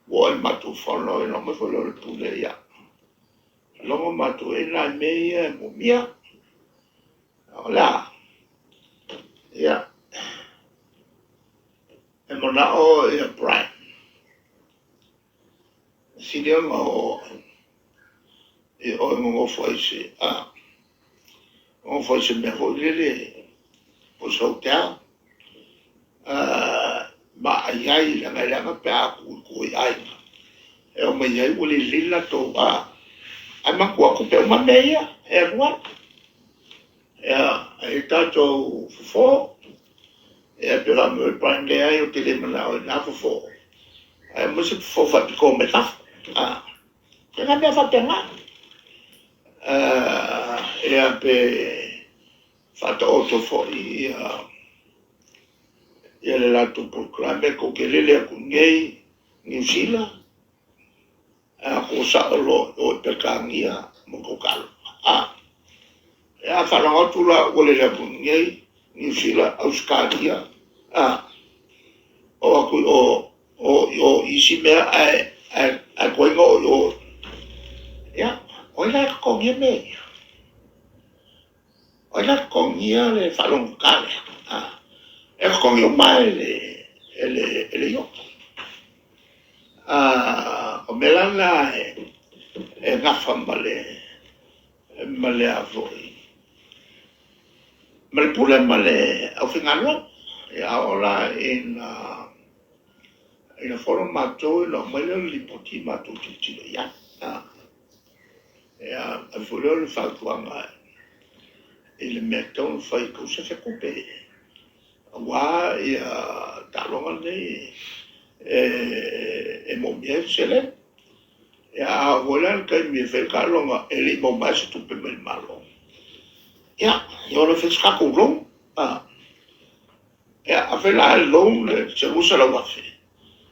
Wo matu fono no mo folo le pule ya. Longo matu ina me mo mia. Hola. Ya. E mona o ya Brian. Sidia mo e o mo foi se on foi se me rodele o hotel. Ma ai la ngala pe a ku ai. E o me ai o le lila to ba. Ai ma ku pe ma meia e wa. E tato fo e pela me prende ai o tele mana na fo. Ai mo se fo fa ko me ta. Che abbiamo fatto mai? E abbia fatto 8 fuori e le lato proclame con che le con New Zealand a cosa lo per cania mo con calma e a fare otto la vuole le con New Zealand Australia o insieme a quello ya oila con me oila con le falon cale e con io mai le io o melana e gafa male a voi mal pure male au finalo e ora in formato lo male li poti ma tutti ya e a voler fare qua il metton fai cosa se coupe wa e talon e mon bien cele e a voler che mi fa calonga e li bomba se tu per il malo ya io lo faccio caculo e a fela long se usa la wafe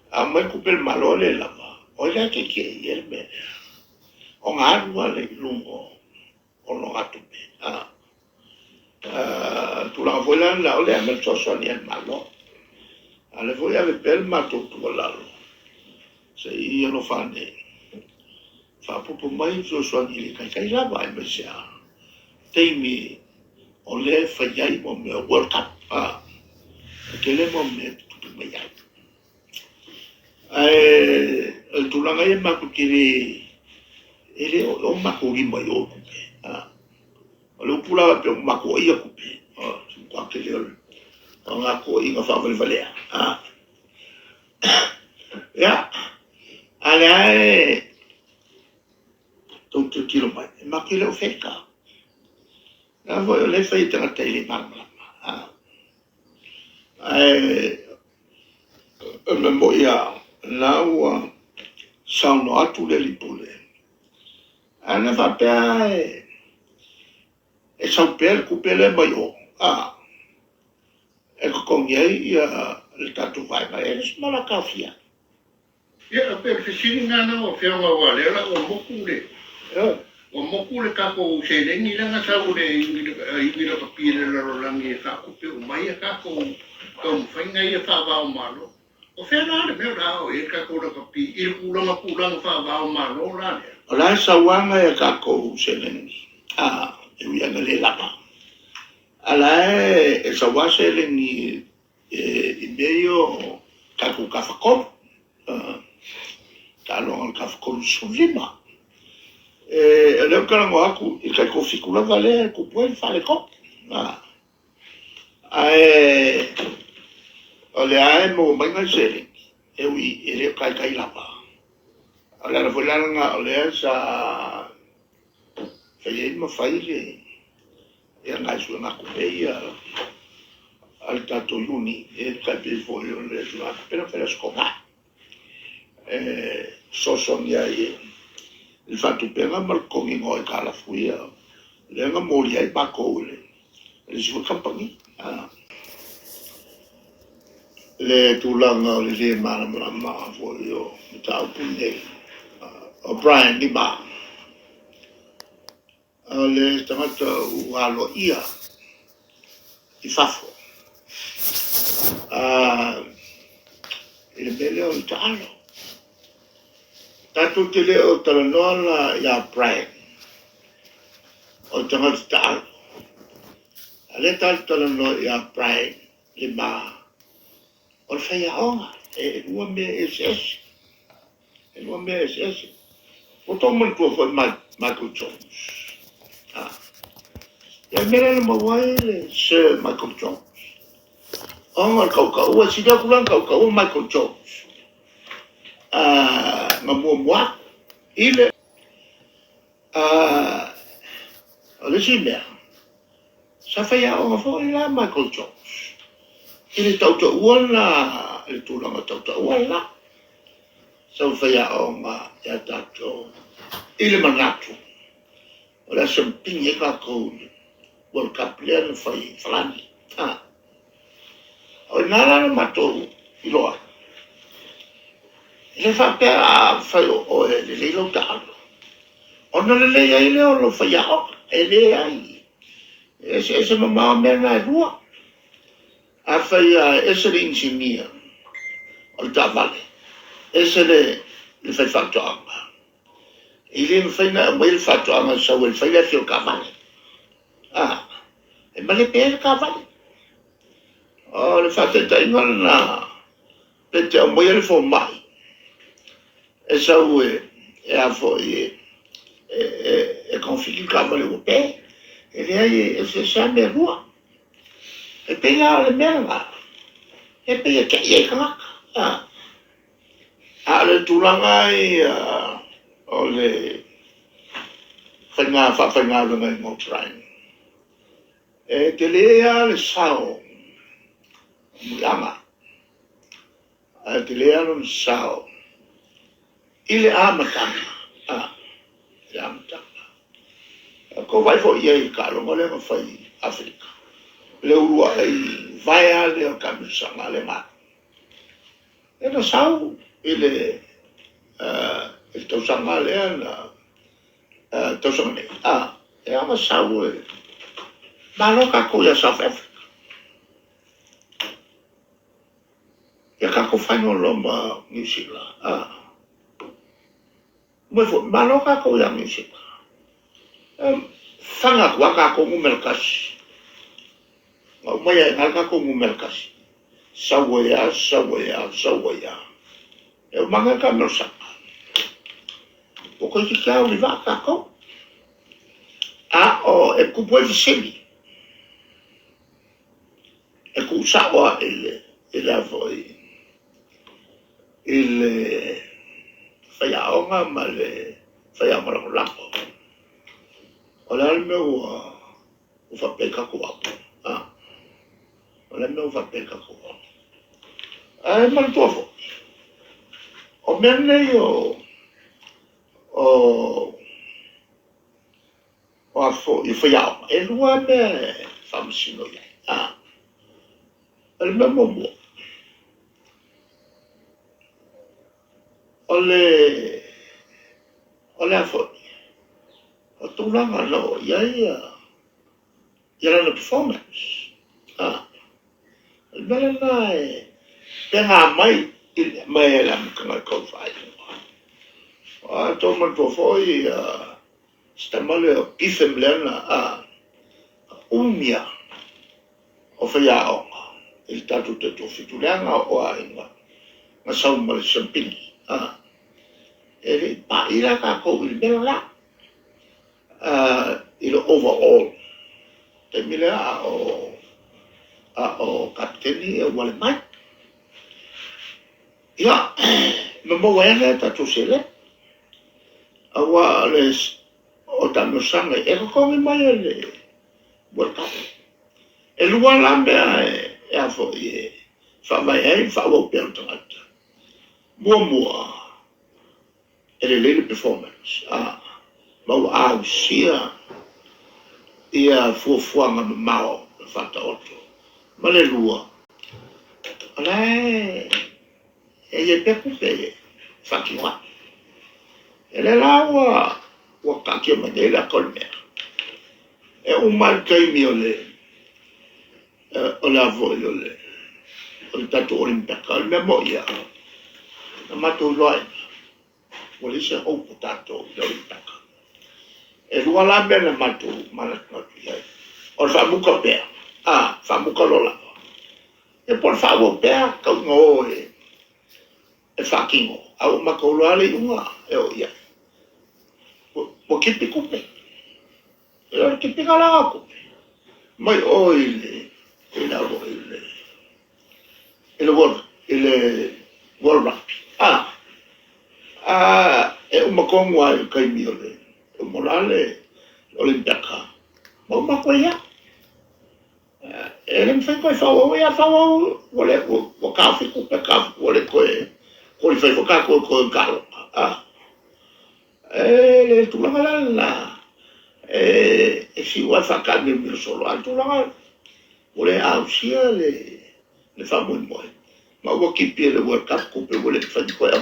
a me coupe il malo le lava oiga che yerme on arwa le lungo on lo atupe tu la vola la ole a me so ni el malo alle voi ave per ma tutto volalo se io lo fanno fa proprio mai so ni le kai la vai me sia temi ole fa yai mo me world cup che le momento tutto me yai il tu la ngai ma ku tiri ele o ma ku ri mo yo ku lo pula pe ma ku ia ku qua che le nga ko i nga fa vale ya ale tutto tiro mai ma che lo fecca la voglio le fai tra te le mamma me moia la sono a tu le lipule ana fa pe e so per cupele maio e con ei il tatu vai ma è smala cafia ya per sini ngana o fia wa wale la o mokule o mokule ka ko se le ni la sa o le i la papire la rolangi fa ko pe o mai ka ko fa ngai fa va o malo o fia na me ra o e ka ko la papi i ku la fa va o malo la la sa wanga e ka ko se le ni e wi ana le lapa ala e sa wa se le ni e meio ka ko ka fa ko talon ka fa ko sullima e le ka ngo aku i ka ko fikula vale ko puoi fare ko ole mo mai se e wi e le ka lapa ala la volanga ole sa fai ma fai e nga su na kupeia al tato uni e capi voglio le sua per fare scopa so sonia il fatto per la con i noi cala fuia le nga moria i bacole le sue campagni le tulanga le ma voglio tau punne Brian di ba le tamato ualo ia i fafo il bello il talo Tatu te le o talanoa ya Brian. O tanga ta'al. Ale talanoa ya Brian. Lima. O whai aonga. E lua me SS. E lua me SS. O tō man kua whai Michael Jones. Ya mera na mawai le Sir Michael Jones. Onga kau a sida kulang kau Michael Jones. Nga mua ile ole si mea. Sa whaia o nga whoi la Michael Jones. Ile tauta ua la, ile tūlanga tauta ua la. Sa whaia o nga ia tato. Ile manatu. Ola sampingi ka kou World Cup lea na whai whalani. O nara na matou iloa. Le whapea a whai o e le leilo tālo. Ona le lei ai leo lo whai ao. E le ai. Ese mamao mea nai rua. A whai ese le insinia. O le tāwale. Ese le whai whatoanga. I le whai na mai le whatoanga sau e whai le fio ka wale. E male pēr ka wale. O le whateta inga na pete o mai le fo mai. E sau e a fo e konfiki ka wale o pē. E le ai e se sa me rua. E pēnga o le mea ngā. E pēnga ke i e kangaka. A le tūranga i o le whainga runga i Motrain. E te lea le sao. Mulanga. Te lea le sao. Ile amatanga. Ile amatanga. Ko vai fo iei ka longa le ma fai Afrika. Le urua ai vai a le o kamisanga le ma. E na sao ile il tausanga le na tausanga ne. E ama sao e maloka ko ya South Africa. Ya kako whaingo loma New Zealand. Mwe fo, maloka ko ya New Zealand. Whanga kua kako ngumelkasi. Maya ngal kako ngumelkasi. Sawaya. E manga ka mersaka. Poko i kia uli wa kako. O e kupo e visemi. E ku sawa ele avoi. Ele whaiaonga ma le whaiamara lako. O le ale meu o whapeka ko apu. O le meu whapeka ko apu. E mara tuafo. O mea nei o afo i whaiaonga. E lua me whamasino iai. E le mea mua. Ole afo. O tūranga no, iai na performance. Mele na e penga mai e la mkanga kawhai. Tō mantua foi stamale o pifem lena umia o whaiaonga. Il tatu te tōwhitu leanga o ainga. Nga saumale sampini. Ele pa ira ka ko il mera la. Il overall. Te mile o kapteni e wale mai. Ia, mambo wene ta tusele. Awa le o tano sanga e kongi mai le World Cup. E lua lambe e afo e whawai hei whawo pēr tangata. Mua. Ele lele performance. Mau au sia ia fuafuanga me mao whata oto. Ma le lua. Alai e peku pe whakiwa. Ele lawa wa kakia manela kolmea. E umal kaimi o le avoi o le tatu olimpeka. O le memoia. Na matu loaina. wale se o potato le o taka e lua la bela matu mana ia o fa muka pe fa muka lola e por favor pe ka ngo e fucking au makolo ale unga e o ia po kipi kupe e o kipi kala kupe mai o ile world rugby e uma kongo ai kai mi ole o morale olimpika mo ma ko ia e le mfe ko fa o ia fa o wole o ka fi ku pe ka wole ko ko le fa ka ko kalo le tu la e si wa fa ka mi solo al tu la wole au sia le fa mo ma wo ki pe le world cup ko pe wole fa ko ya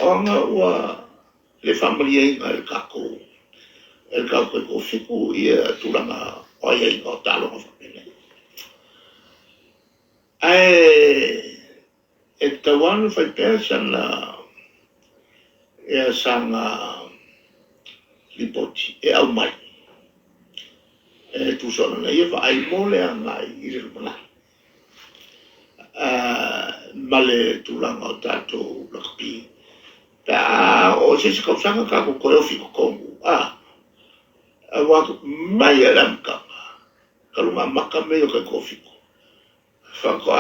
ona wa le family el kako ko fiku ia tulanga o ia i talo o family e tawan fai person e sanga lipoti e au mai e tu sona na ia ai mole anga i le mana male tulanga o tato lakpi o se se kausanga ka ko o fiko kongu wa mai alam ka kalau maka me yo ko fiko fa ko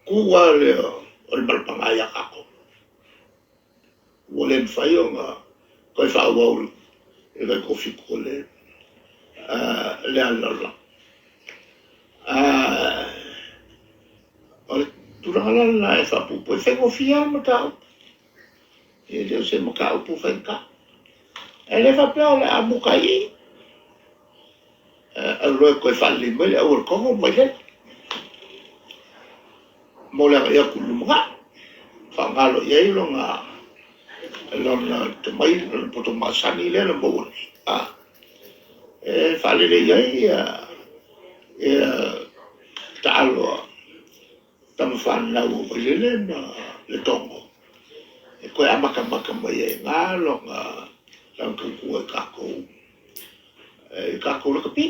kuwa le o mal pangaya ka ko wolen fayo nga ko fa wo le ko fiko le alla o tu la fa pu po fe ko fiar mata e le se mo ka upu fenka ele fa pe ole abukai lo ko fa le mo le o ko mo le mo le ya ku lu ma fa ngalo ye lo nga lo na te mai lo poto masani le lo mo e fa le ye talo tam fan la o le tongo e koe amaka mai e ngalo nga lang kukua kako la kapi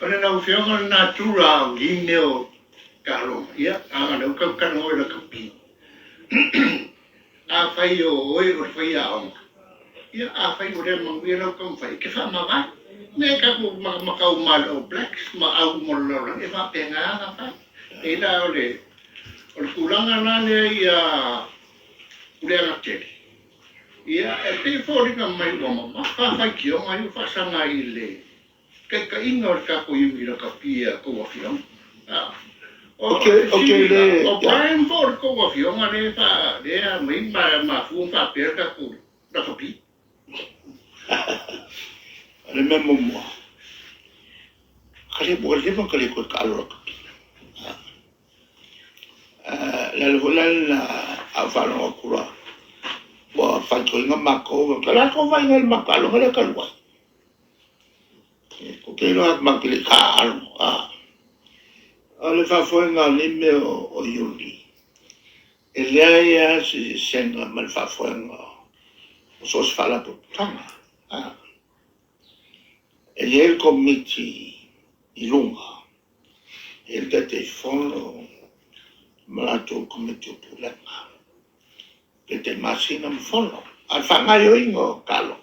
ole na ufionga natura gineo kalo ia ana u ka no la kapi a fai o fai a ia a fai o le manguera ko fai ke fa ma va me ka ko ma ka o mal o blacks ma au mo lo e va penga na fa e la ole kulanga na le ia urea tele ia e te fori ka mai mama fa fa ki o mai fa sanga ile ka inor ka ko yumi ka pia ko wa fion okay le o Brian Ford ko wa fion ane fa de mai ma fu fa per ka ko da ka pi le memo mo kale bo le mo kale ko ka lo ka pi la volal a falo kura wa fanto nga mako kala ko vai ngal makalo ngale kalwa ko ke no makile ka ale fa fo nga lime o yuli elia si senga mal fa fo nga so fala po tama el committee ilunga el te fono malato committee problema que te masina mfono al fangayo ingo kalo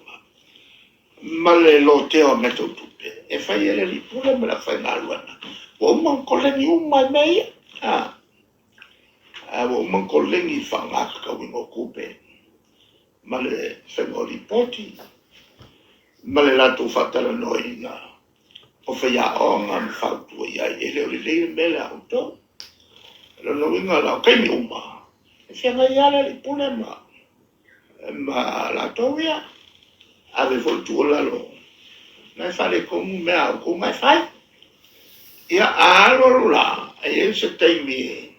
male lo teo meto tupe e fai ele li pure me la fai ngalwana o man koleni uma mei o man koleni fanga ka wingo kupe male fengo ripoti male la tu fatala noina o feia onga mfautu ia ele o le mele auto lo no winga la kai mi uma fenga ia le pure ma la tovia ave voltu la lo na fale como me au como mai fai ia alo la e se tem